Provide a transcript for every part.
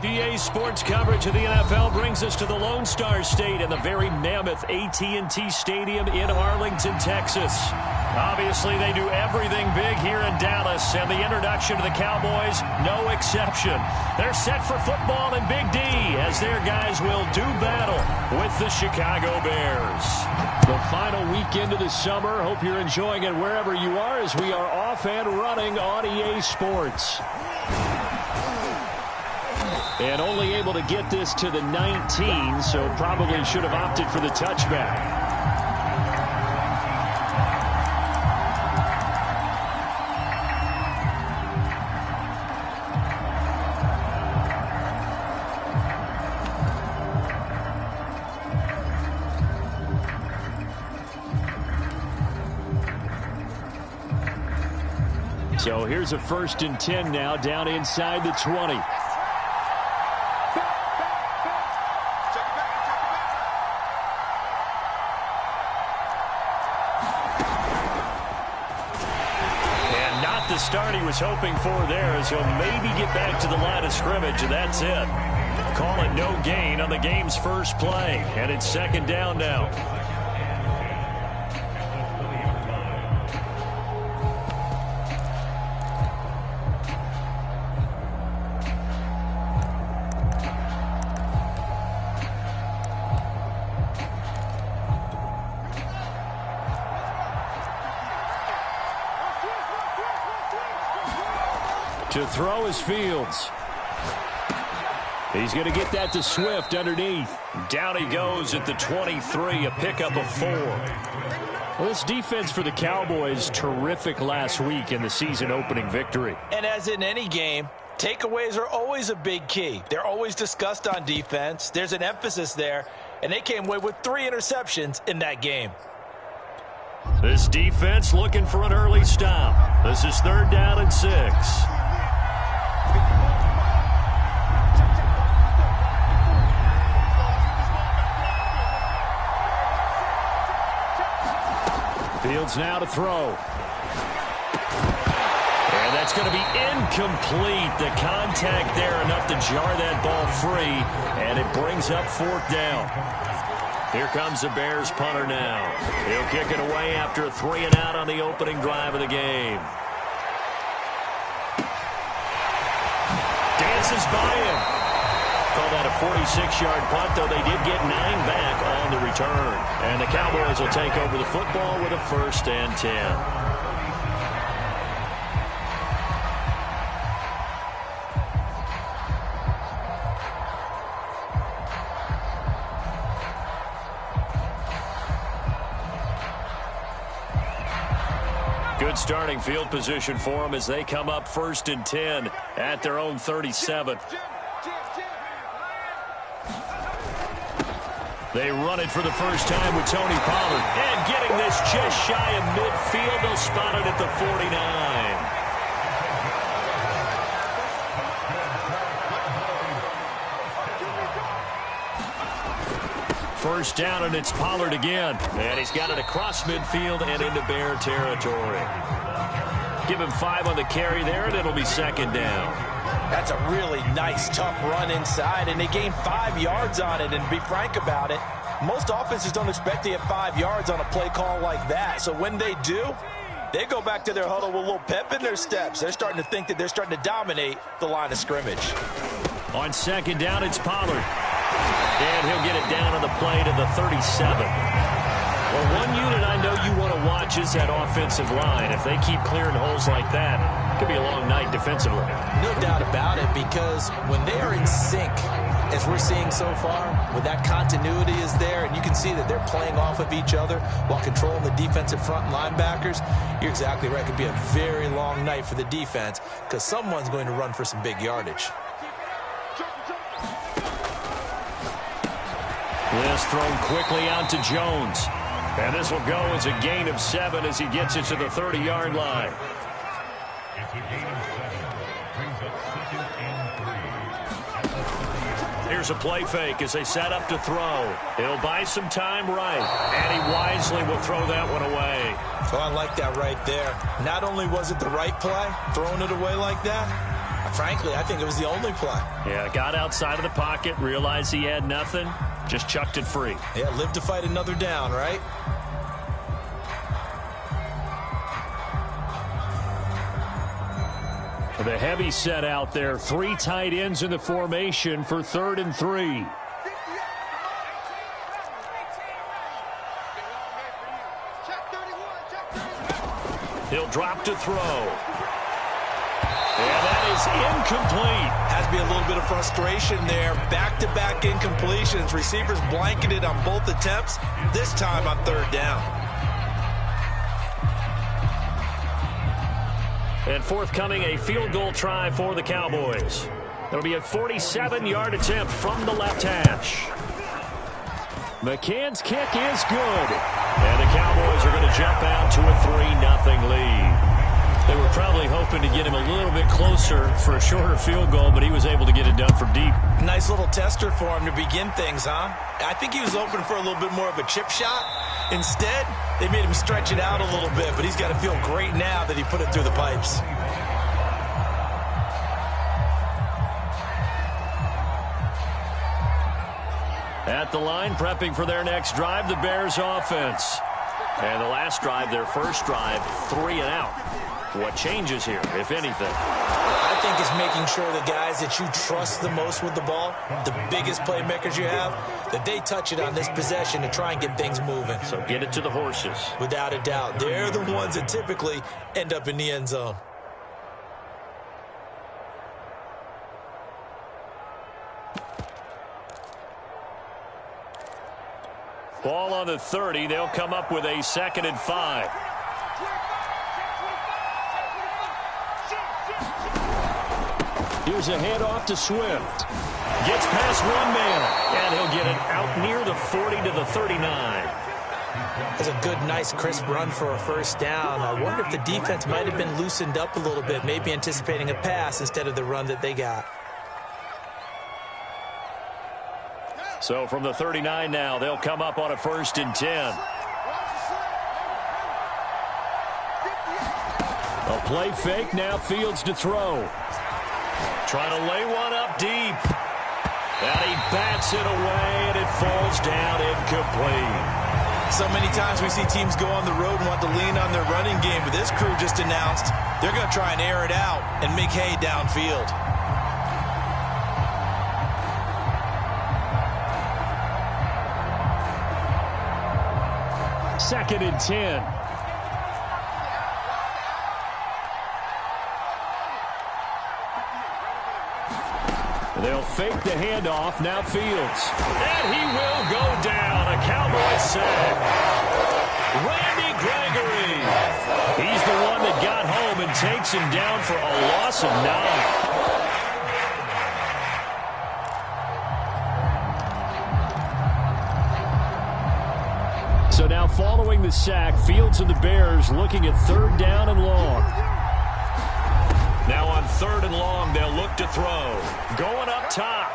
EA Sports coverage of the NFL brings us to the Lone Star State and the very mammoth AT&T Stadium in Arlington, Texas. Obviously, they do everything big here in Dallas, and the introduction to the Cowboys, no exception. They're set for football in Big D as their guys will do battle with the Chicago Bears. The final weekend of the summer. Hope you're enjoying it wherever you are as we are off and running on EA Sports. And only able to get this to the 19, so probably should have opted for the touchback. So here's a 1st and 10 now down inside the 20. The start he was hoping for there as he'll maybe get back to the line of scrimmage, and that's it. Call it no gain on the game's first play, and it's 2nd down now. To throw is Fields. He's going to get that to Swift underneath. Down he goes at the 23, a pickup of 4. Well, this defense for the Cowboys, terrific last week in the season-opening victory. And as in any game, takeaways are always a big key. They're always discussed on defense. There's an emphasis there, and they came away with 3 interceptions in that game. This defense looking for an early stop. This is 3rd down and 6. Fields now to throw. And that's going to be incomplete. The contact there enough to jar that ball free, and it brings up 4th down. Here comes the Bears punter now. He'll kick it away after a 3-and-out on the opening drive of the game. Dances by him. Call that a 46-yard punt, though they did get 9 back on the return. And the Cowboys will take over the football with a 1st and 10. Good starting field position for them as they come up 1st and 10 at their own 37. They run it for the first time with Tony Pollard. And getting this just shy of midfield. They'll spot it at the 49. First down, and it's Pollard again. And he's got it across midfield and into Bear territory. Give him 5 on the carry there, and it'll be 2nd down. That's a really nice, tough run inside, and they gained 5 yards on it. And to be frank about it, most offenses don't expect to get 5 yards on a play call like that. So when they do, they go back to their huddle with a little pep in their steps. They're starting to think that they're starting to dominate the line of scrimmage. On 2nd down, it's Pollard. And he'll get it down on the play to the 37. Well, one unit I know you want to watch is that offensive line. If they keep clearing holes like that, it could be a long night defensively. No doubt about it, because when they are in sync, as we're seeing so far, when that continuity is there and you can see that they're playing off of each other while controlling the defensive front linebackers, you're exactly right. It could be a very long night for the defense because someone's going to run for some big yardage. This thrown quickly out to Jones. And this will go as a gain of 7 as he gets it to the 30-yard line. Here's a play fake as they set up to throw. He'll buy some time right, and he wisely will throw that one away. Oh, I like that right there. Not only was it the right play, throwing it away like that, I frankly, I think it was the only play. Yeah, got outside of the pocket, realized he had nothing, just chucked it free. Yeah, live to fight another down, right? The heavy set out there. 3 tight ends in the formation for 3rd and 3. He'll drop to throw. And that is incomplete. Has to be a little bit of frustration there. Back-to-back incompletions. Receivers blanketed on both attempts, this time on 3rd down. And forthcoming, a field goal try for the Cowboys. It'll be a 47-yard attempt from the left hash. McCann's kick is good. And the Cowboys are going to jump out to a 3-0 lead. They were probably hoping to get him a little bit closer for a shorter field goal, but he was able to get it done from deep. Nice little tester for him to begin things, huh? I think he was hoping for a little bit more of a chip shot. Instead, they made him stretch it out a little bit, but he's got to feel great now that he put it through the pipes. At the line, prepping for their next drive, the Bears offense. And the last drive, their first drive, 3 and out. What changes here, if anything? I think it's making sure the guys that you trust the most with the ball, the biggest playmakers you have, that they touch it on this possession to try and get things moving. So get it to the horses. Without a doubt. They're the ones that typically end up in the end zone. Ball on the 30. They'll come up with a 2nd and 5. Here's a handoff to Swift. Gets past one man, and he'll get it out near the 40 to the 39. That's a good, nice, crisp run for a first down. I wonder if the defense might have been loosened up a little bit, maybe anticipating a pass instead of the run that they got. So from the 39 now, they'll come up on a 1st and 10. A play fake, now Fields to throw. Trying to lay one up deep. And he bats it away, and it falls down incomplete. So many times we see teams go on the road and want to lean on their running game, but this crew just announced they're going to try and air it out and make hay downfield. Second and 10. They'll fake the handoff. Now Fields. And he will go down. A Cowboy sack. Randy Gregory. He's the one that got home and takes him down for a loss of 9. So now following the sack, Fields and the Bears looking at 3rd down and long. Now on 3rd and long, they'll look to throw. Going up top.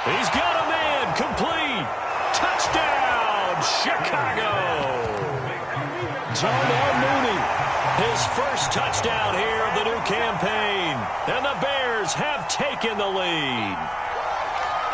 He's got a man. Complete. Touchdown, Chicago. Darnell Mooney. His first touchdown here of the new campaign. And the Bears have taken the lead.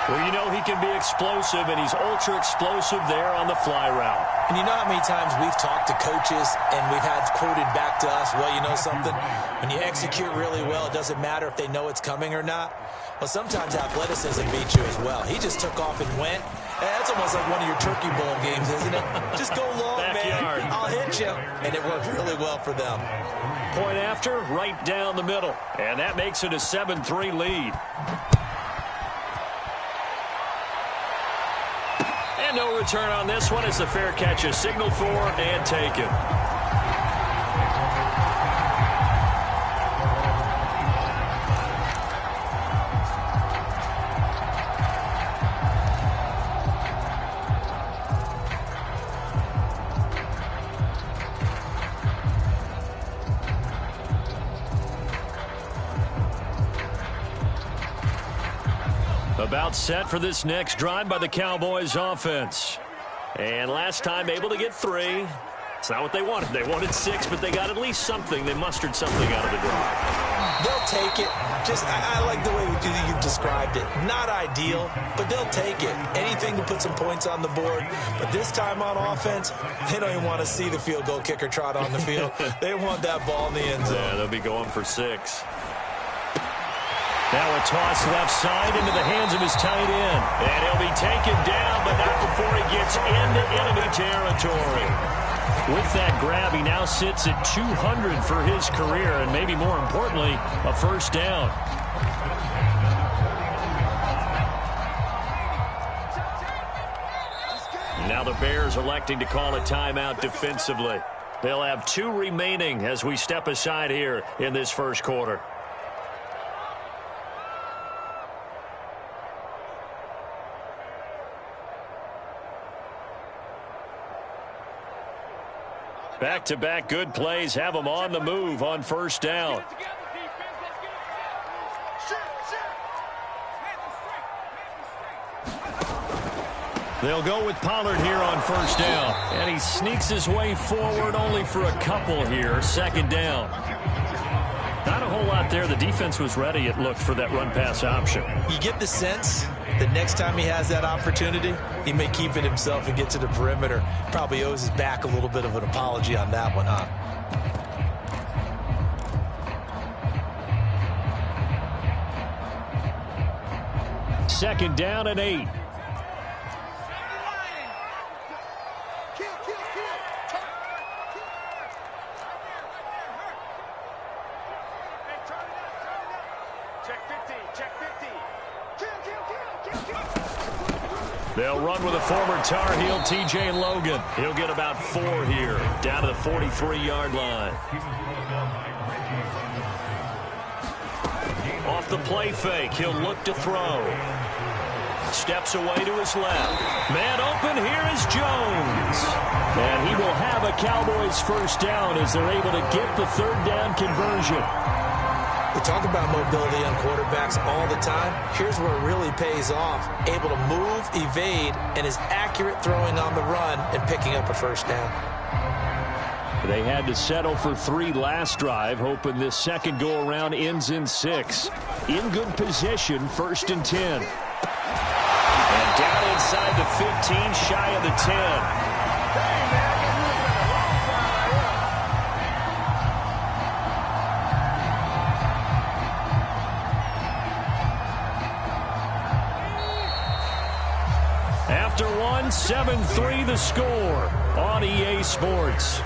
Well, you know he can be explosive, and he's ultra-explosive there on the fly route. And you know how many times we've talked to coaches and we've had quoted back to us, well, you know something? When you execute really well, it doesn't matter if they know it's coming or not. Well, sometimes athleticism beats you as well. He just took off and went. That's almost like one of your Turkey Bowl games, isn't it? Just go long, Backyard. man. I'll hit you. And it worked really well for them. Point after, right down the middle. And that makes it a 7-3 lead. No return on this one. It's a fair catch, a signal for and taken. About set for this next drive by the Cowboys offense. And last time able to get 3. It's not what they wanted. They wanted 6, but they got at least something. They mustered something out of the drive. They'll take it. I like the way you've described it. Not ideal, but they'll take it. Anything to put some points on the board. But this time on offense, they don't even want to see the field goal kicker trot on the field. They want that ball in the end zone. Yeah, they'll be going for 6. Now a toss left side into the hands of his tight end. And he'll be taken down, but not before he gets into enemy territory. With that grab, he now sits at 200 for his career, and maybe more importantly, a first down. Now the Bears electing to call a timeout defensively. They'll have 2 remaining as we step aside here in this first quarter. Back-to-back good plays have them on the move on first down. They'll go with Pollard here on first down. And he sneaks his way forward only for a couple here. Second down. Not a whole lot there. The defense was ready, it looked, for that run-pass option. You get the sense that next time he has that opportunity, he may keep it himself and get to the perimeter. Probably owes his back a little bit of an apology on that one, huh? Second down and 8. They'll run with a former Tar Heel, T.J. Logan. He'll get about 4 here, down to the 43-yard line. Off the play fake, he'll look to throw. Steps away to his left. Man open, here is Jones. And he will have a Cowboys first down as they're able to get the third down conversion. We talk about mobility on quarterbacks all the time. Here's where it really pays off. Able to move, evade, and is accurate throwing on the run and picking up a first down. They had to settle for 3 last drive, hoping this second go-around ends in 6. In good position, first and 10. And down inside the 15, shy of the 10. After 7-3 the score on EA Sports.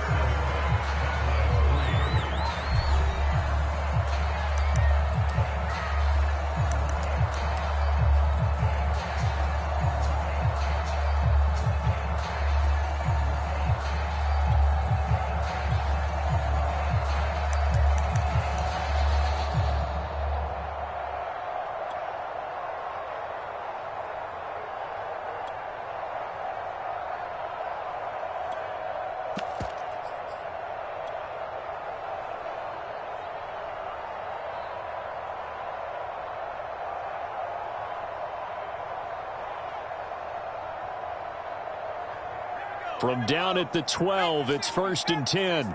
From down at the 12, it's first and 10.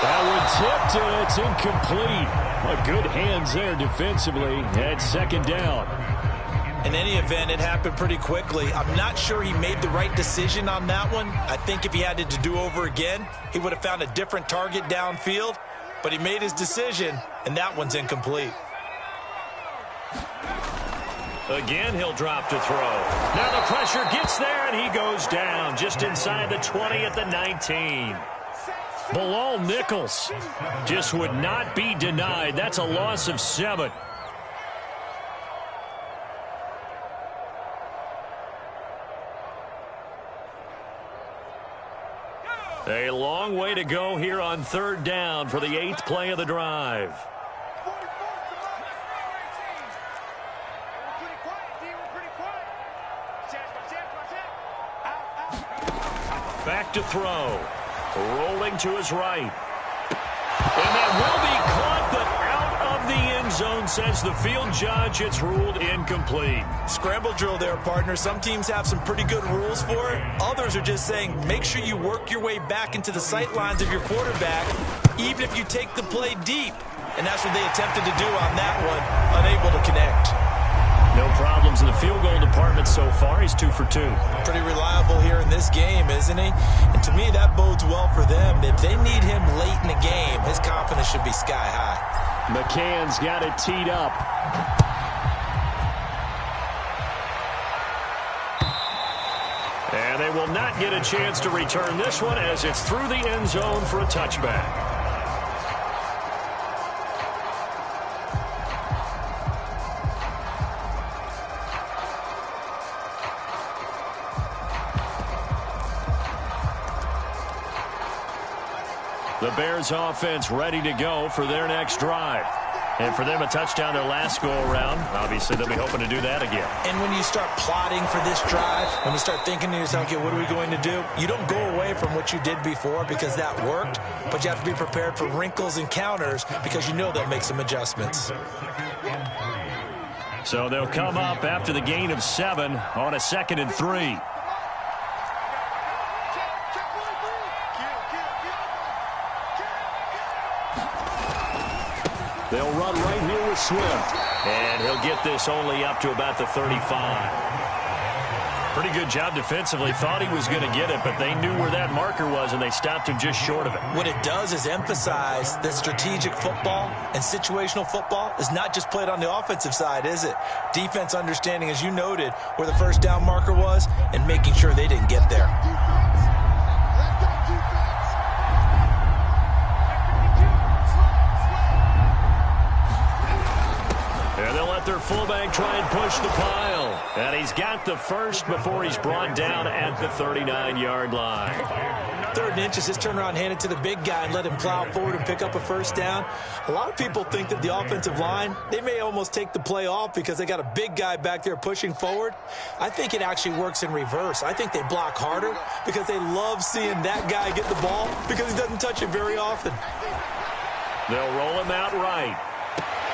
That one tipped, and it's incomplete. A good hands there defensively at second down. In any event, it happened pretty quickly. I'm not sure he made the right decision on that one. I think if he had it to do over again, he would have found a different target downfield. But he made his decision, and that one's incomplete. Again, he'll drop to throw. Now the pressure gets there, and he goes down just inside the 20 at the 19. Bilal Nichols just would not be denied. That's a loss of 7. A long way to go here on third down for the 8th play of the drive. Back to throw. Rolling to his right. And that will be caught, but out of the end zone, says the field judge. It's ruled incomplete. Scramble drill there, partner. Some teams have some pretty good rules for it. Others are just saying make sure you work your way back into the sight lines of your quarterback, even if you take the play deep. And that's what they attempted to do on that one, unable to connect. No problems in the field goal department so far. He's 2 for 2. Pretty reliable here in this game, isn't he? And to me, that bodes well for them. If they need him late in the game, his confidence should be sky high. McCann's got it teed up. And they will not get a chance to return this one as it's through the end zone for a touchback. The Bears offense ready to go for their next drive. And for them, a touchdown their last go-around. Obviously, they'll be hoping to do that again. And when you start plotting for this drive, when you start thinking to yourself, okay, what are we going to do? You don't go away from what you did before because that worked, but you have to be prepared for wrinkles and counters because you know they'll make some adjustments. So they'll come up after the gain of 7 on a 2nd and 3. They'll run right here with Swift. And he'll get this only up to about the 35. Pretty good job defensively. Thought he was going to get it, but they knew where that marker was, and they stopped him just short of it. What it does is emphasize that strategic football and situational football is not just played on the offensive side, is it? Defense understanding, as you noted, where the first down marker was and making sure they didn't get there. Their fullback try and push the pile. And he's got the first before he's brought down at the 39-yard line. 3rd and inches, just turn around, hand it to the big guy and let him plow forward and pick up a first down. A lot of people think that the offensive line, they may almost take the play off because they got a big guy back there pushing forward. I think it actually works in reverse. I think they block harder because they love seeing that guy get the ball because he doesn't touch it very often. They'll roll him out right.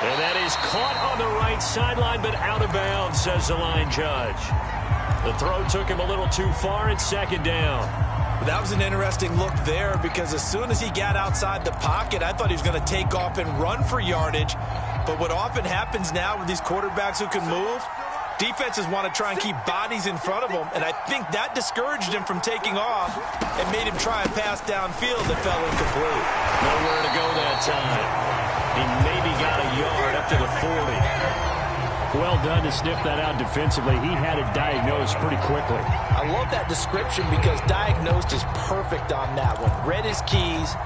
And that is caught on the right sideline, but out of bounds, says the line judge. The throw took him a little too far. It's 2nd down. That was an interesting look there because as soon as he got outside the pocket, I thought he was going to take off and run for yardage. But what often happens now with these quarterbacks who can move, defenses want to try and keep bodies in front of them, and I think that discouraged him from taking off and made him try and pass downfield that fell incomplete. Nowhere to go that time. He maybe got a yard up to the 40. Well done to sniff that out defensively. He had it diagnosed pretty quickly. I love that description because diagnosed is perfect on that one. Read his keys,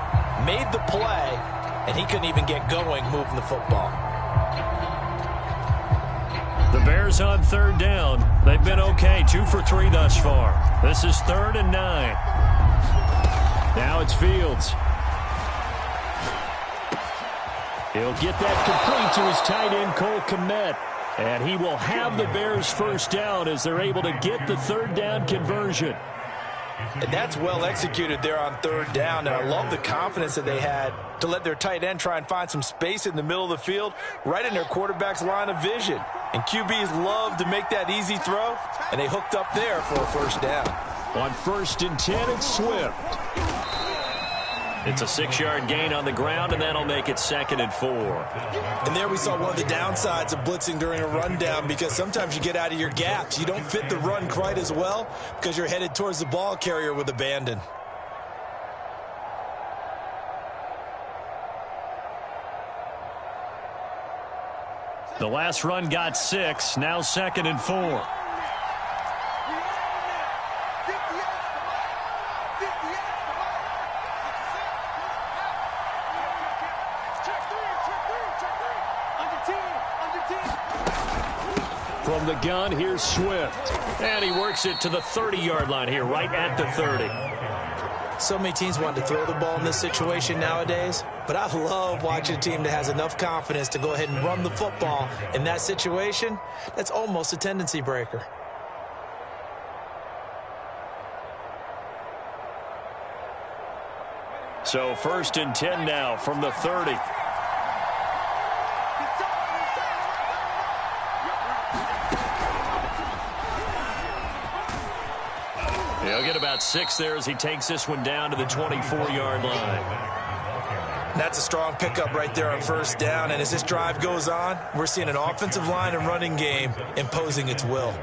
made the play, and he couldn't even get going moving the football. The Bears on 3rd down. They've been okay, 2 for 3 thus far. This is 3rd and 9. Now it's Fields. He'll get that complete to his tight end, Cole Kmet. And he will have the Bears first down as they're able to get the 3rd down conversion. And that's well executed there on 3rd down. And I love the confidence that they had to let their tight end try and find some space in the middle of the field, right in their quarterback's line of vision. And QBs love to make that easy throw, and they hooked up there for a first down. On 1st and 10, it's Swift. It's a 6-yard gain on the ground, and that'll make it 2nd and 4. And there we saw one of the downsides of blitzing during a rundown because sometimes you get out of your gaps. You don't fit the run quite as well because you're headed towards the ball carrier with abandon. The last run got 6, now 2nd and 4. From the gun, here's Swift. And he works it to the 30-yard line here, right at the 30. So many teams want to throw the ball in this situation nowadays, but I love watching a team that has enough confidence to go ahead and run the football in that situation. That's almost a tendency breaker. So 1st and 10 now from the 30. get about 6 there as he takes this one down to the 24-yard line. That's a strong pickup right there on first down. And as this drive goes on, we're seeing an offensive line and running game imposing its will.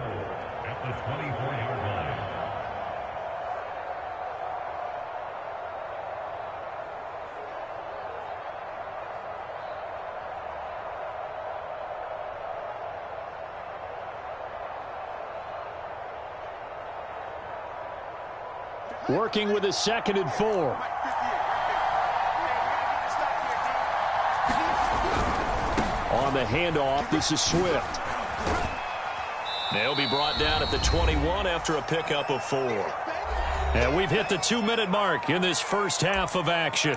Working with a 2nd and 4. On the handoff, this is Swift. They'll be brought down at the 21 after a pickup of 4. And we've hit the 2-minute mark in this first half of action.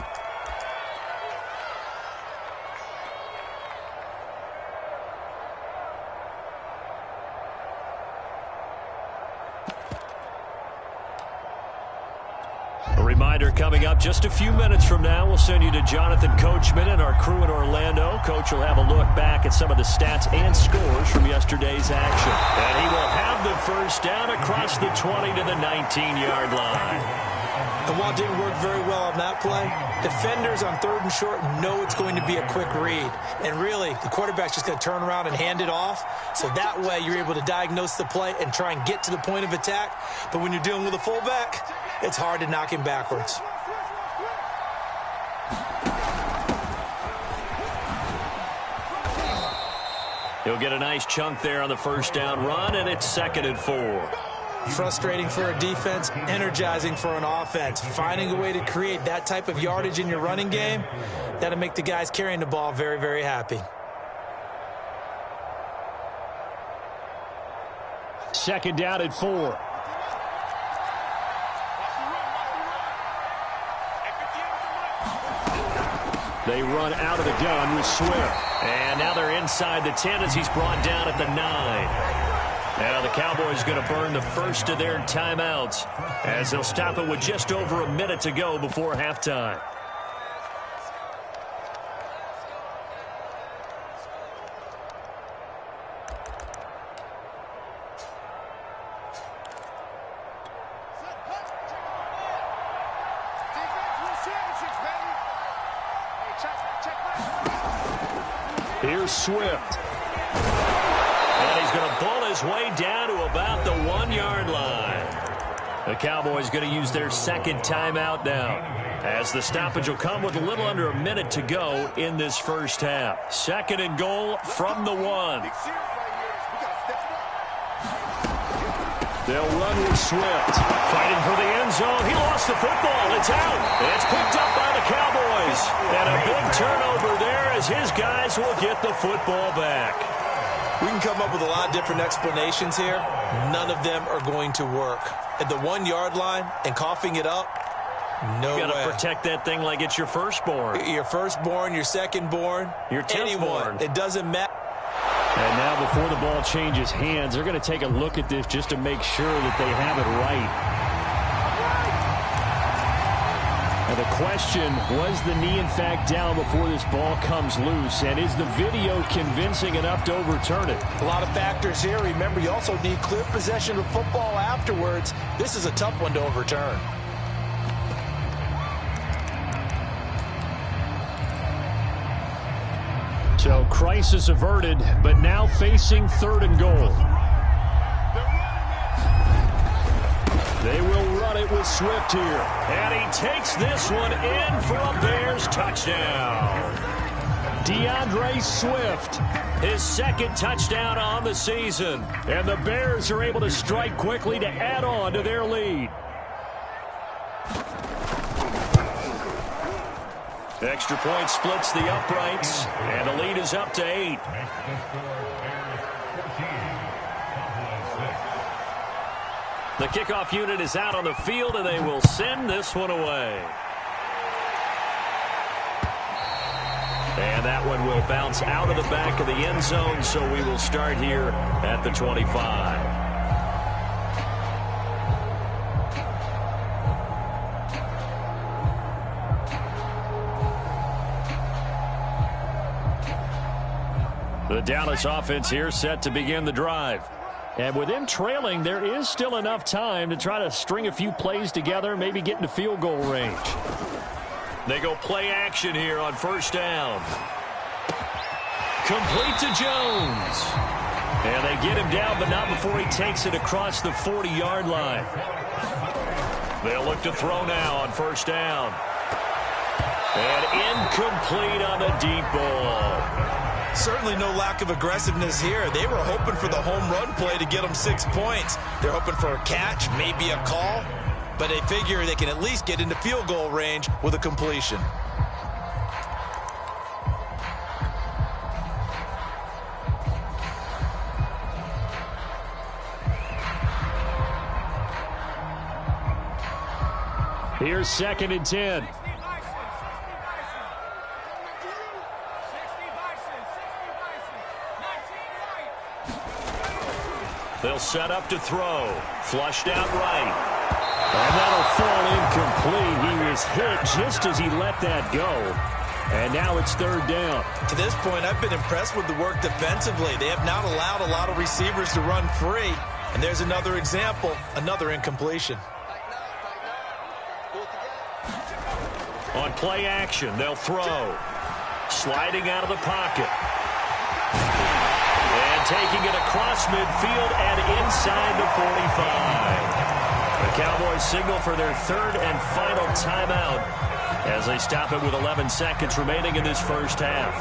Reminder coming up just a few minutes from now, we'll send you to Jonathan Coachman and our crew in Orlando. Coach will have a look back at some of the stats and scores from yesterday's action. And he will have the first down across the 20 to the 19-yard line. And while it didn't work very well on that play, defenders on 3rd and short know it's going to be a quick read. And really, the quarterback's just going to turn around and hand it off. So that way you're able to diagnose the play and try and get to the point of attack. But when you're dealing with a fullback, it's hard to knock him backwards. He'll get a nice chunk there on the first down run, and it's 2nd and 4. Frustrating for a defense, energizing for an offense. Finding a way to create that type of yardage in your running game, that'll make the guys carrying the ball very, very happy. 2nd down and 4. They run out of the gun with Swift. And now they're inside the 10 as he's brought down at the 9. Now the Cowboys going to burn the first of their timeouts as they'll stop it with just over a minute to go before halftime. Here's Swift. And he's going to pull his way down to about the 1-yard line. The Cowboys going to use their 2nd timeout now, as the stoppage will come with a little under a minute to go in this first half. 2nd and goal from the 1. They'll run with Swift. Fighting for the end zone. He lost the football. It's out. It's picked up by the Cowboys. And a big turnover there as his guys will get the football back. We can come up with a lot of different explanations here. None of them are going to work. At the 1-yard line and coughing it up, no way. You got to protect that thing like it's your firstborn. Your firstborn, your secondborn, your 10th born. It doesn't matter. And now before the ball changes hands, they're going to take a look at this just to make sure that they have it right. Now the question, was the knee in fact down before this ball comes loose? And is the video convincing enough to overturn it? A lot of factors here. Remember, you also need clear possession of football afterwards. This is a tough one to overturn. So crisis averted, but now facing 3rd and goal. They will run it with Swift here. And he takes this one in for a Bears touchdown. DeAndre Swift, his 2nd touchdown on the season. And the Bears are able to strike quickly to add on to their lead. Extra point splits the uprights, and the lead is up to 8. The kickoff unit is out on the field, and they will send this one away. And that one will bounce out of the back of the end zone, so we will start here at the 25. The Dallas offense here set to begin the drive. And with them trailing, there is still enough time to try to string a few plays together, maybe get into field goal range. They go play action here on first down. Complete to Jones. And they get him down, but not before he takes it across the 40-yard line. They'll look to throw now on first down. And incomplete on the deep ball. Certainly no lack of aggressiveness here. They were hoping for the home run play to get them 6 points. They're hoping for a catch, maybe a call, but they figure they can at least get into field goal range with a completion. Here's 2nd and 10. They'll set up to throw. Flushed out right. And that'll fall incomplete. He was hit just as he let that go. And now it's 3rd down. To this point, I've been impressed with the work defensively. They have not allowed a lot of receivers to run free. And there's another example, another incompletion. On play action, they'll throw. Sliding out of the pocket. And taking it across midfield and inside the 45. The Cowboys signal for their 3rd and final timeout as they stop it with 11 seconds remaining in this first half.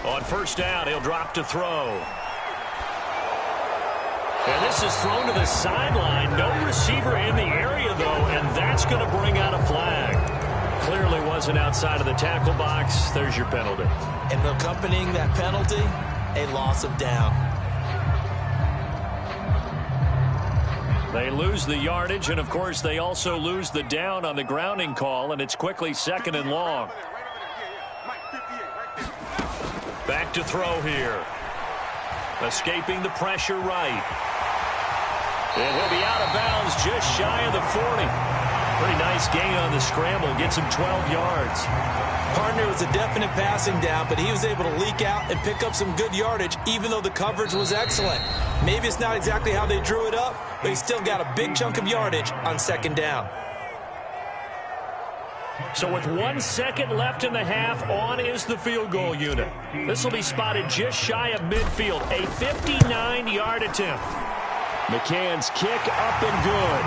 On first down, he'll drop to throw. And this is thrown to the sideline. No receiver in the area, though, and that's going to bring out a flag. Clearly wasn't outside of the tackle box. There's your penalty. And accompanying that penalty, a loss of down. They lose the yardage, and, of course, they also lose the down on the grounding call, and it's quickly 2nd and long. Back to throw here. Escaping the pressure right. And he'll be out of bounds just shy of the 40. Pretty nice gain on the scramble. Gets him 12 yards. Partner was a definite passing down, but he was able to leak out and pick up some good yardage, even though the coverage was excellent. Maybe it's not exactly how they drew it up, but he still got a big chunk of yardage on 2nd down. So with 1 second left in the half, on is the field goal unit. This will be spotted just shy of midfield. A 59-yard attempt. McCann's kick up and good.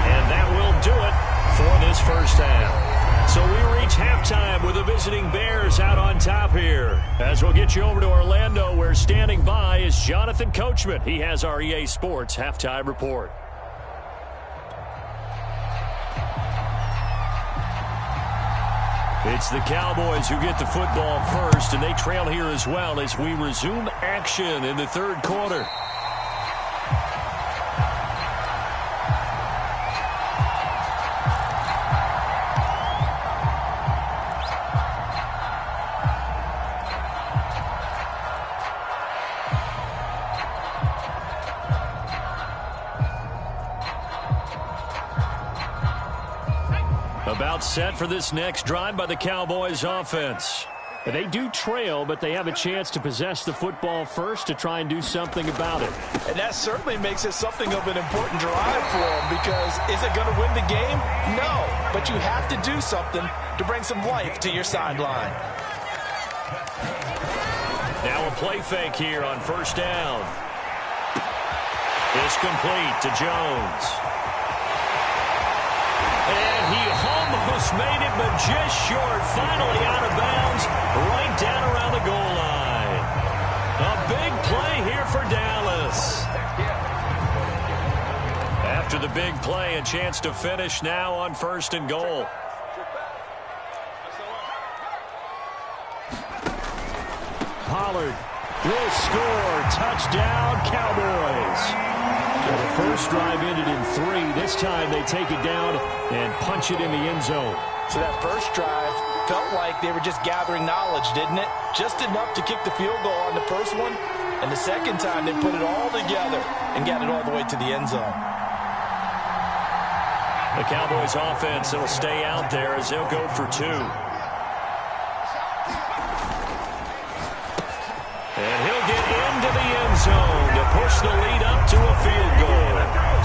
And that will do it for this first half. So we reach halftime with the visiting Bears out on top here. As we'll get you over to Orlando, where standing by is Jonathan Coachman. He has our EA Sports halftime report. It's the Cowboys who get the football first, and they trail here as well as we resume action in the 3rd quarter. About set for this next drive by the Cowboys offense. They do trail, but they have a chance to possess the football first to try and do something about it. And that certainly makes it something of an important drive for them, because is it going to win the game? No, but you have to do something to bring some life to your sideline. Now a play fake here on first down. It's complete to Jones. And he almost made it, but just short. Finally out of bounds, right down around the goal line. A big play here for Dallas. After the big play, a chance to finish now on 1st and goal. Pollard will score. Touchdown, Cowboys. So the first drive ended in 3. This time they take it down and punch it in the end zone. So that first drive felt like they were just gathering knowledge, didn't it? Just enough to kick the field goal on the first one. And the second time they put it all together and got it all the way to the end zone. The Cowboys offense will stay out there as they'll go for 2. push the lead up to a field goal.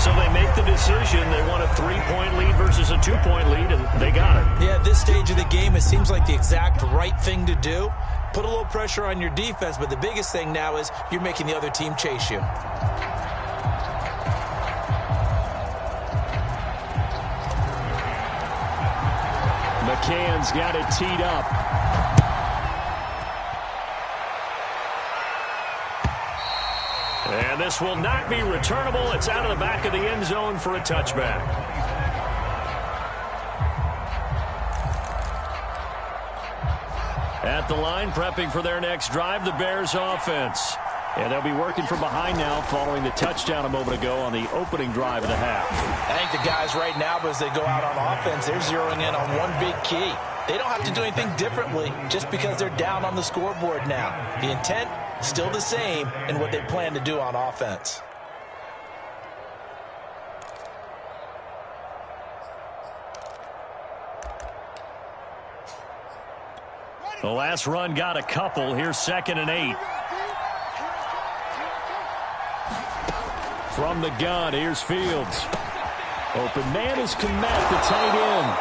So they make the decision. They want a 3-point lead versus a 2-point lead, and they got it. Yeah, at this stage of the game, it seems like the exact right thing to do. Put a little pressure on your defense, but the biggest thing now is you're making the other team chase you. McCann's got it teed up. And this will not be returnable. It's out of the back of the end zone for a touchback. At the line, prepping for their next drive, the Bears offense. And they'll be working from behind now following the touchdown a moment ago on the opening drive of the half. I think the guys right now, as they go out on offense, they're zeroing in on one big key. They don't have to do anything differently just because they're down on the scoreboard now. The intent, still the same in what they plan to do on offense. The last run got a couple. Here's 2nd and 8. From the gun, here's Fields. Open man is Kmet, the tight end.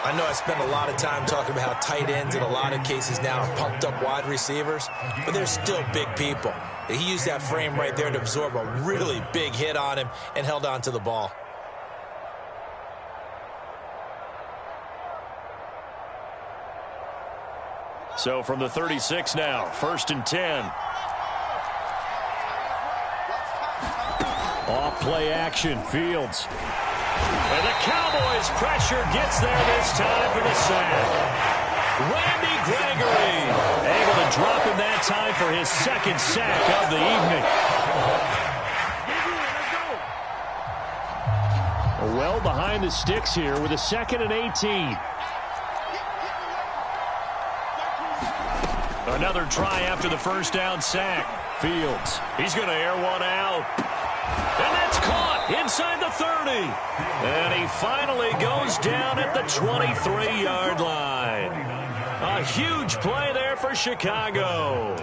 I know I spend a lot of time talking about how tight ends in a lot of cases now are pumped up wide receivers, but they're still big people. He used that frame right there to absorb a really big hit on him and held on to the ball. So from the 36 now, 1st and 10. Off play action, Fields. And the Cowboys pressure gets there this time for the sack. Randy Gregory able to drop him that time for his 2nd sack of the evening. Well behind the sticks here with a 2nd and 18. Another try after the first down sack. Fields, he's going to air one out. And that's caught inside the 30. And he finally goes down at the 23-yard line. A huge play there for Chicago.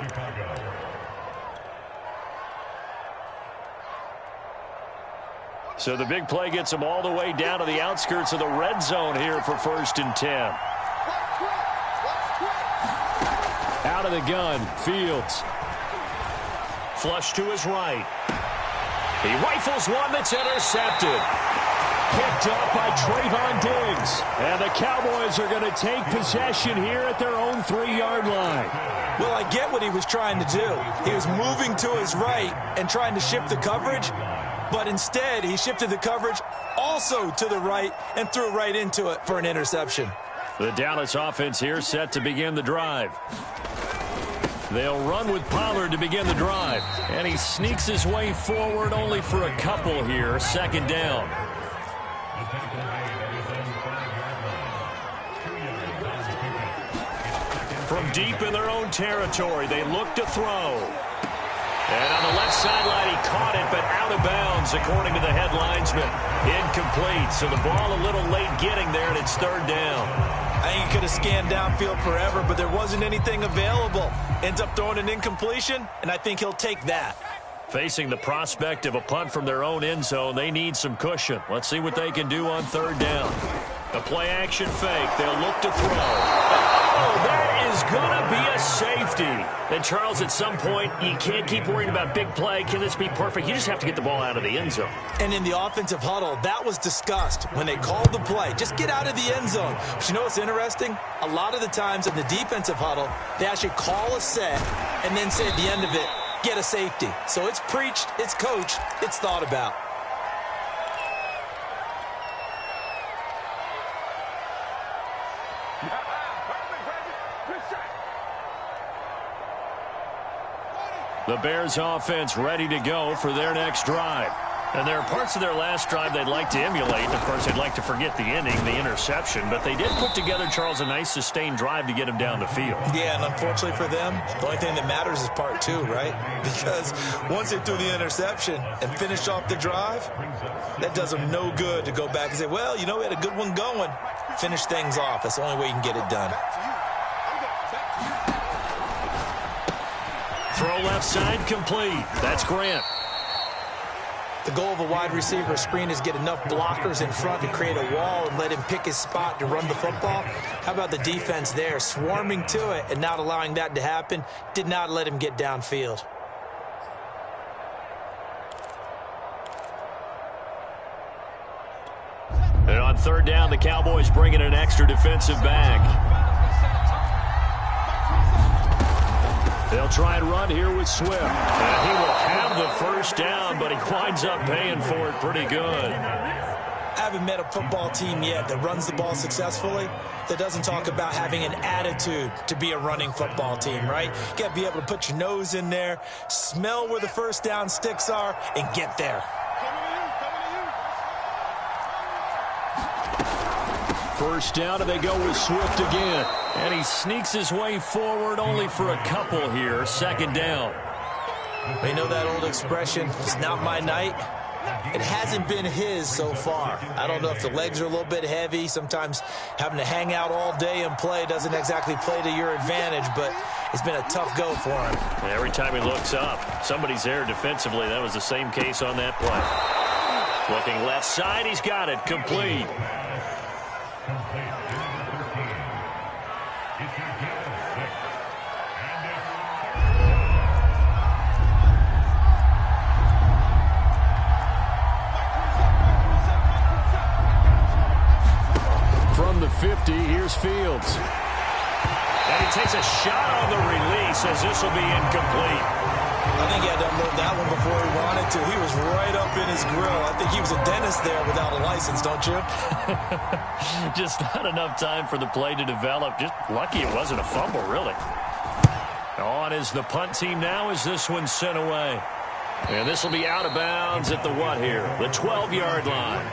So the big play gets him all the way down to the outskirts of the red zone here for 1st and 10. Out of the gun, Fields. Flush to his right. He rifles one that's intercepted. Picked up by Trayvon Diggs. And the Cowboys are going to take possession here at their own 3-yard line. Well, I get what he was trying to do. He was moving to his right and trying to shift the coverage, but instead he shifted the coverage also to the right and threw right into it for an interception. The Dallas offense here set to begin the drive. They'll run with Pollard to begin the drive. And he sneaks his way forward only for a couple here. 2nd down. From deep in their own territory, they look to throw. And on the left sideline, he caught it, but out of bounds, according to the head linesman. Incomplete, so the ball a little late getting there, and it's 3rd down. I think he could have scanned downfield forever, but there wasn't anything available. Ends up throwing an incompletion, and I think he'll take that. Facing the prospect of a punt from their own end zone, they need some cushion. Let's see what they can do on 3rd down. A play-action fake. They'll look to throw. Oh, there is going to be a safety. And, Charles, at some point, you can't keep worrying about big play. Can this be perfect? You just have to get the ball out of the end zone. And in the offensive huddle, that was discussed when they called the play. Just get out of the end zone. But you know what's interesting? A lot of the times in the defensive huddle, they actually call a set and then say at the end of it, get a safety. So it's preached, it's coached, it's thought about. The Bears offense ready to go for their next drive. And there are parts of their last drive they'd like to emulate. Of course, they'd like to forget the ending, the interception. But they did put together, Charles, a nice sustained drive to get him down the field. Yeah, and unfortunately for them, the only thing that matters is part 2, right? Because once they threw the interception and finished off the drive, that does them no good to go back and say, well, you know, we had a good one going. Finish things off. That's the only way you can get it done. Throw left side complete. That's Grant. The goal of a wide receiver screen is get enough blockers in front to create a wall and let him pick his spot to run the football. How about the defense there, swarming to it and not allowing that to happen? Did not let him get downfield. And on third down, the Cowboys bring in an extra defensive back. They'll try and run here with Swift. And he will have the first down, but he winds up paying for it pretty good. I haven't met a football team yet that runs the ball successfully that doesn't talk about having an attitude to be a running football team, right? You got to be able to put your nose in there, smell where the first down sticks are, and get there. First down, and they go with Swift again. And he sneaks his way forward only for a couple here. Second down. You know that old expression, it's not my night? It hasn't been his so far. I don't know if the legs are a little bit heavy. Sometimes having to hang out all day and play doesn't exactly play to your advantage, but it's been a tough go for him. And every time he looks up, somebody's there defensively. That was the same case on that play. Looking left side, he's got it. Complete. From the 50, here's Fields. And he takes a shot on the release as this will be incomplete. I think he had to unload that one before he wanted to. He was right up in his grill. I think he was a dentist there without a license, don't you? Just not enough time for the play to develop. Just lucky it wasn't a fumble, really. On is the punt team now as this one's sent away. And this will be out of bounds at the what here? The 12-yard line.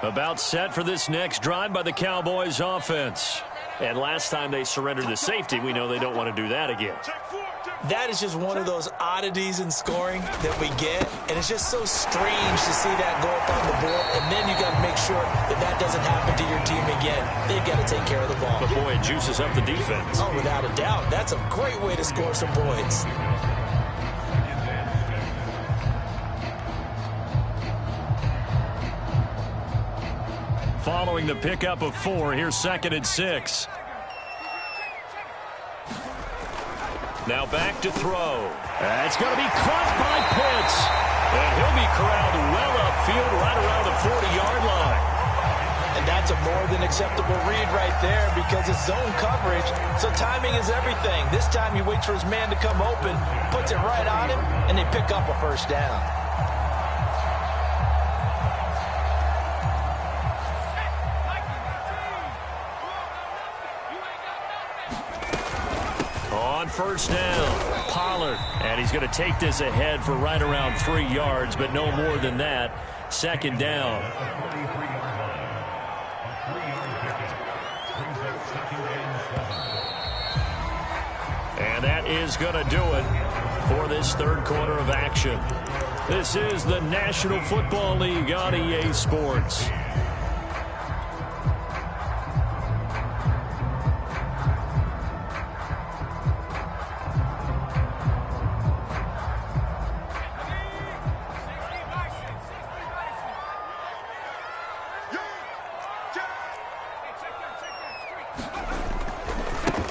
About set for this next drive by the Cowboys offense. And last time they surrendered the safety, we know they don't want to do that again. That is just one of those oddities in scoring that we get. And it's just so strange to see that go up on the board. And then you got to make sure that that doesn't happen to your team again. They've got to take care of the ball. But boy, it juices up the defense. Oh, without a doubt. That's a great way to score some points. Following the pickup of 4, here's 2nd and 6. Now back to throw. It's going to be caught by Pitts. And he'll be corralled well upfield right around the 40-yard line. And that's a more than acceptable read right there because it's zone coverage, so timing is everything. This time he waits for his man to come open, puts it right on him, and they pick up a first down. On first down, Pollard. And he's going to take this ahead for right around 3 yards, but no more than that. 2nd down. And that is going to do it for this third quarter of action. This is the National Football League on EA Sports.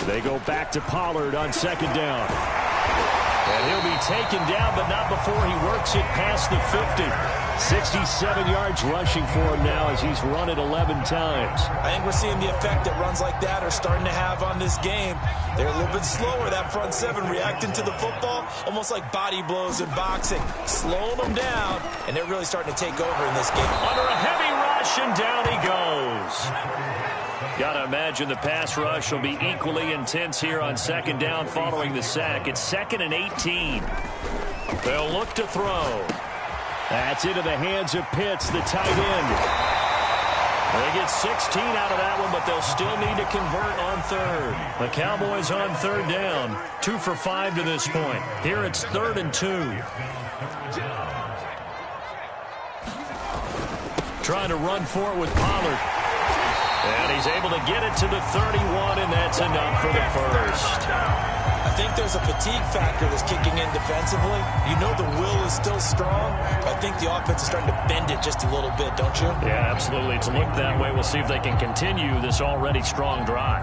They go back to Pollard on 2nd down. And he'll be taken down, but not before he works it past the 50. 67 yards rushing for him now as he's run it 11 times. I think we're seeing the effect that runs like that are starting to have on this game. They're a little bit slower, that front seven, reacting to the football, almost like body blows in boxing, slowing them down, and they're really starting to take over in this game. Under a heavy rush, and down he goes. Got to imagine the pass rush will be equally intense here on 2nd down following the sack. It's 2nd and 18. They'll look to throw. That's into the hands of Pitts, the tight end. They get 16 out of that one, but they'll still need to convert on third. The Cowboys on third down, 2 for 5 to this point. Here it's 3rd and 2. Trying to run for it with Pollard. And he's able to get it to the 31, and that's enough for the first. I think there's a fatigue factor that's kicking in defensively. You know the will is still strong, but I think the offense is starting to bend it just a little bit, don't you? Yeah, absolutely. It's looked that way. We'll see if they can continue this already strong drive.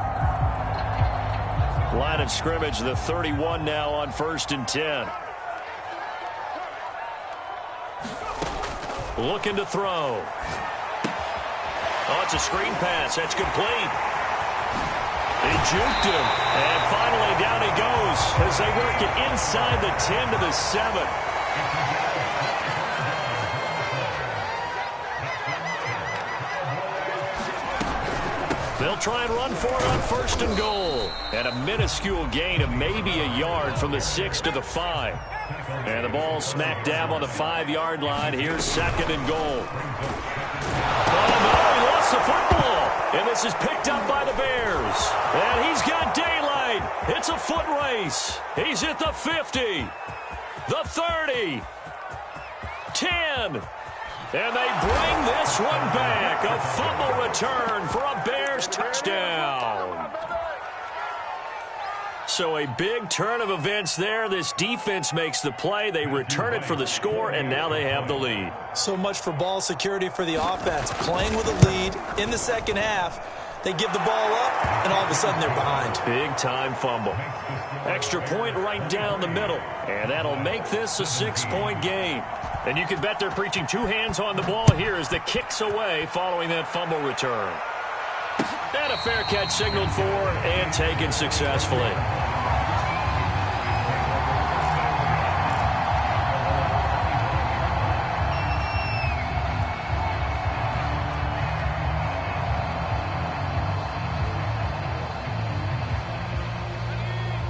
Line of scrimmage, the 31 now on 1st and 10. Looking to throw. Oh, it's a screen pass. That's complete. He juked him, and finally down he goes as they work it inside the 10 to the 7. They'll try and run for it on 1st and goal. And a minuscule gain of maybe a yard from the 6 to the 5. And the ball smack dab on the 5-yard line. Here's 2nd and goal. Oh, no, he lost the football. And this is picked up by the Bears. And he's got daylight. It's a foot race. He's at the 50, the 30, 10. And they bring this one back. A fumble return for a Bears touchdown. So a big turn of events there. This defense makes the play. They return it for the score, and now they have the lead. So much for ball security for the offense. Playing with a lead in the second half. They give the ball up, and all of a sudden they're behind. Big-time fumble. Extra point right down the middle. And that'll make this a 6-point game. And you can bet they're preaching 2 hands on the ball here as the kick's away following that fumble return. And a fair catch signaled for and taken successfully.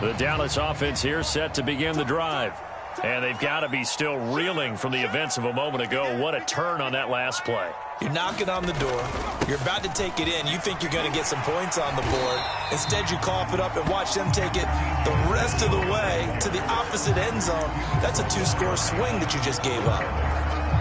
The Dallas offense here set to begin the drive. And they've got to be still reeling from the events of a moment ago. What a turn on that last play. You're knocking on the door. You're about to take it in. You think you're going to get some points on the board. Instead, you cough it up and watch them take it the rest of the way to the opposite end zone. That's a 2-score swing that you just gave up.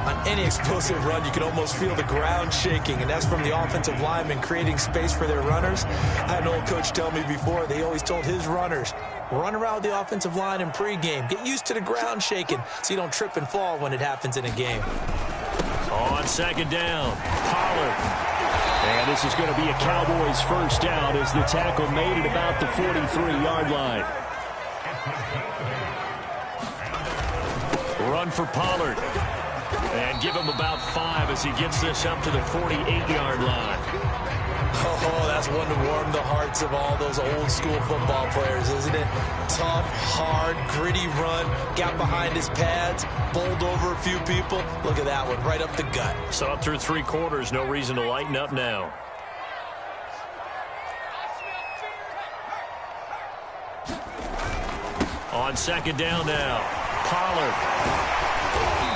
On any explosive run, you can almost feel the ground shaking, and that's from the offensive linemen creating space for their runners. I had an old coach tell me before, they always told his runners, run around the offensive line in pregame. Get used to the ground shaking so you don't trip and fall when it happens in a game. On 2nd down, Pollard. And this is going to be a Cowboys first down as the tackle made it about the 43-yard line. Run for Pollard. And give him about 5 as he gets this up to the 48-yard line. Oh, that's one to warm the hearts of all those old-school football players, isn't it? Tough, hard, gritty run, got behind his pads, bowled over a few people. Look at that one, right up the gut. So up through 3 quarters, no reason to lighten up now. On 2nd down now, Pollard.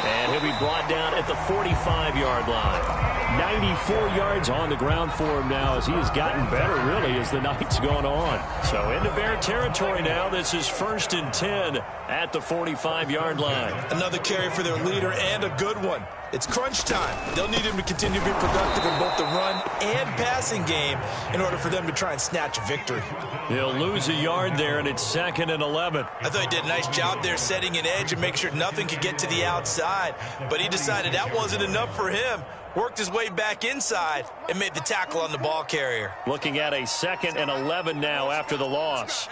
And he'll be brought down at the 45-yard line. 94 yards on the ground for him now as he has gotten better, really, as the night's gone on. So into Bear territory now. This is 1st and 10 at the 45-yard line. Another carry for their leader and a good one. It's crunch time. They'll need him to continue to be productive in both the run and passing game in order for them to try and snatch a victory. He'll lose a yard there, and it's 2nd and 11. I thought he did a nice job there setting an edge and make sure nothing could get to the outside. But he decided that wasn't enough for him. Worked his way back inside and made the tackle on the ball carrier. Looking at a 2nd and 11 now after the loss.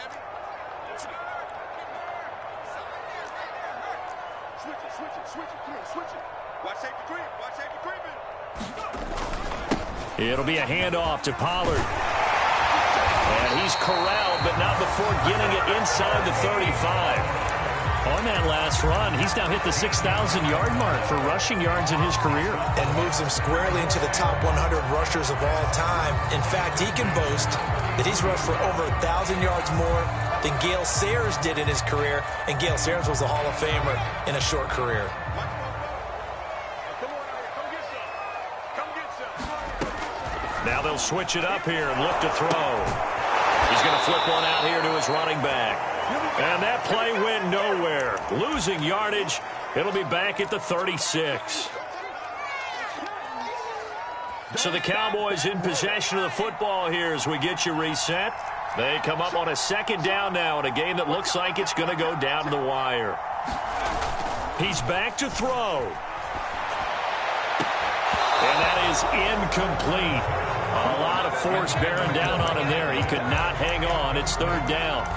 It'll be a handoff to Pollard. And he's corralled, but not before getting it inside the 35. On that last run, he's now hit the 6,000-yard mark for rushing yards in his career. And moves him squarely into the top 100 rushers of all time. In fact, he can boast that he's rushed for over 1,000 yards more than Gale Sayers did in his career. And Gale Sayers was a Hall of Famer in a short career. Now they'll switch it up here and look to throw. He's going to flip one out here to his running back. And that play went nowhere. Losing yardage. It'll be back at the 36. So the Cowboys in possession of the football here as we get you reset. They come up on a second down now in a game that looks like it's going to go down to the wire. He's back to throw. And that is incomplete. A lot of force bearing down on him there. He could not hang on. It's third down.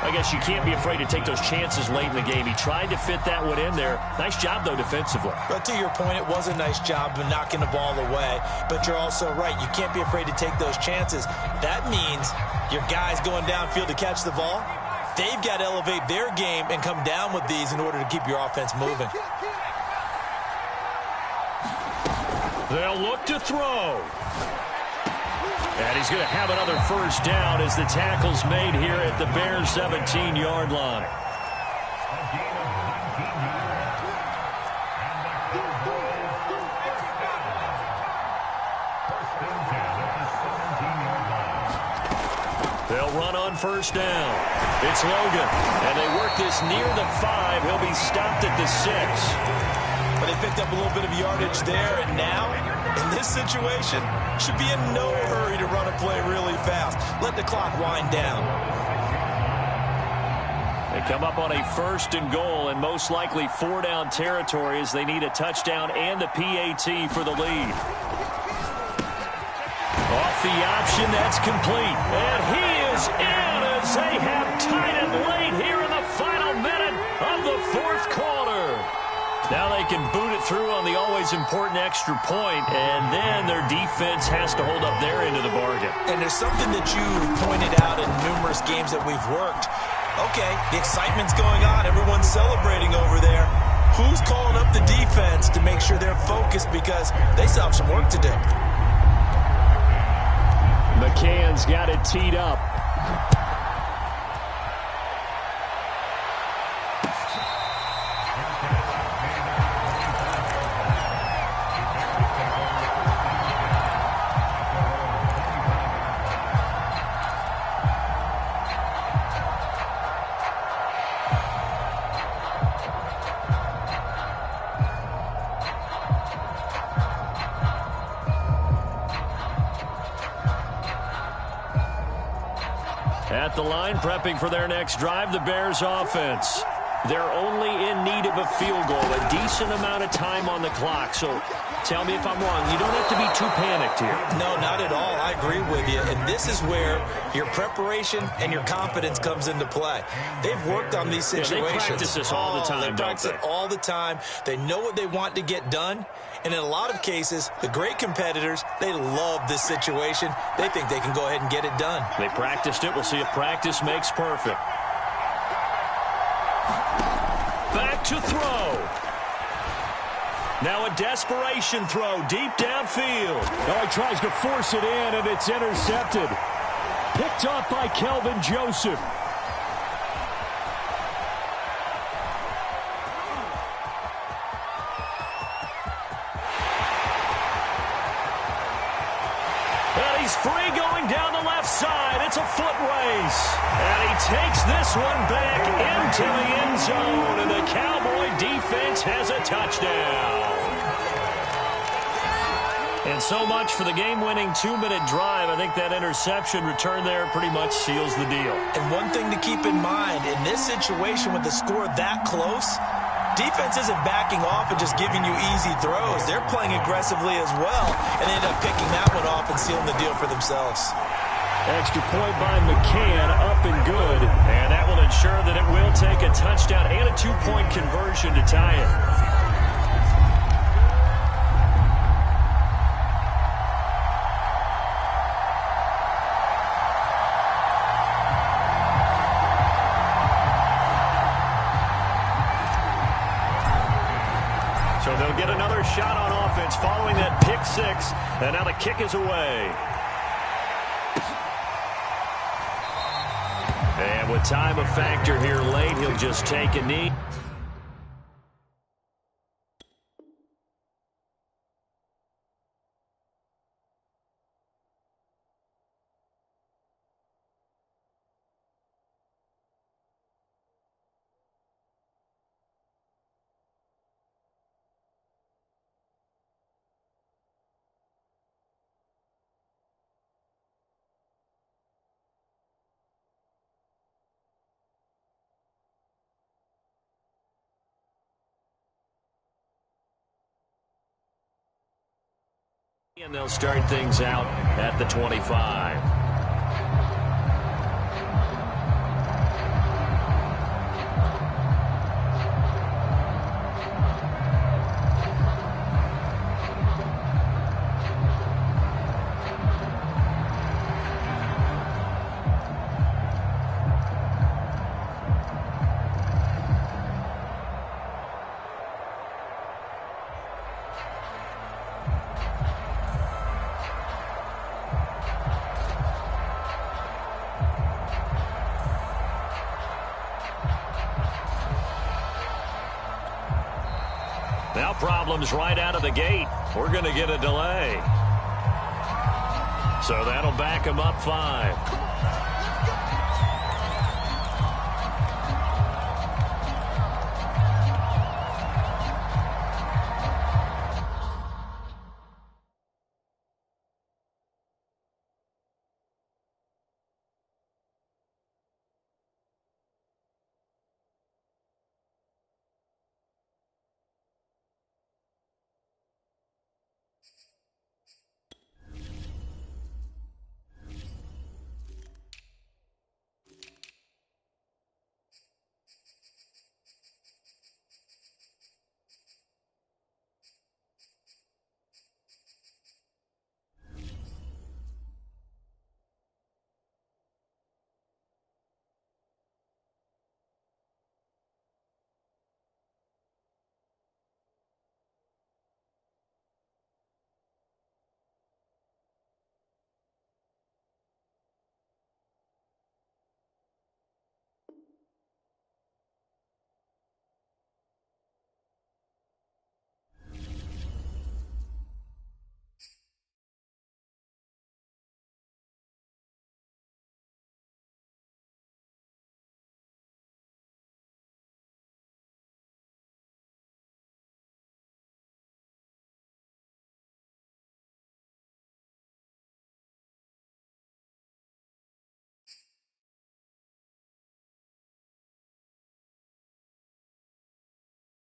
I guess you can't be afraid to take those chances late in the game. He tried to fit that one in there. Nice job, though, defensively. But to your point, it was a nice job of knocking the ball away. But you're also right. You can't be afraid to take those chances. That means your guys going downfield to catch the ball, they've got to elevate their game and come down with these in order to keep your offense moving. They'll look to throw. And he's going to have another first down as the tackle's made here at the Bears' 17-yard line. They'll run on first down. It's Logan. And they work this near the 5. He'll be stopped at the 6. But they picked up a little bit of yardage there, and now, in this situation, should be in no hurry to run a play really fast. Let the clock wind down. They come up on a first and goal, and most likely 4-down territory as they need a touchdown and the PAT for the lead. Off the option, that's complete. And he is in as they have tied it late here in the final minute of the fourth quarter. Now they can boot it through on the always important extra point, and then their defense has to hold up their end of the bargain. And there's something that you pointed out in numerous games that we've worked. Okay, the excitement's going on. Everyone's celebrating over there. Who's calling up the defense to make sure they're focused because they still have some work to do? McCann's got it teed up. At the line, prepping for their next drive, the Bears offense. They're only in need of a field goal, a decent amount of time on the clock. So tell me if I'm wrong. You don't have to be too panicked here. No, not at all. I agree with you. And this is where your preparation and your confidence comes into play. They've worked on these situations. They practice this all the time, They practice it all the time. They know what they want to get done. And in a lot of cases, the great competitors, they love this situation. They think they can go ahead and get it done. They practiced it. We'll see if practice makes perfect. Back to throw. Now a desperation throw deep downfield. Now he tries to force it in, and it's intercepted. Picked up by Kelvin Joseph. He's free going down the left side. It's a foot race. And he takes this one back into the end zone. And the Cowboy defense has a touchdown. And so much for the game-winning 2-minute drive. I think that interception return there pretty much seals the deal. And one thing to keep in mind, in this situation with the score that close, defense isn't backing off and just giving you easy throws. They're playing aggressively as well, and they end up picking that one off and sealing the deal for themselves. Extra point by McCann, up and good. And that will ensure that it will take a touchdown and a 2-point conversion to tie it. So they'll get another shot on offense following that pick six. And now the kick is away. And with time a factor here late, he'll just take a knee. And they'll start things out at the 25. Now problems right out of the gate. We're going to get a delay. So that'll back him up 5.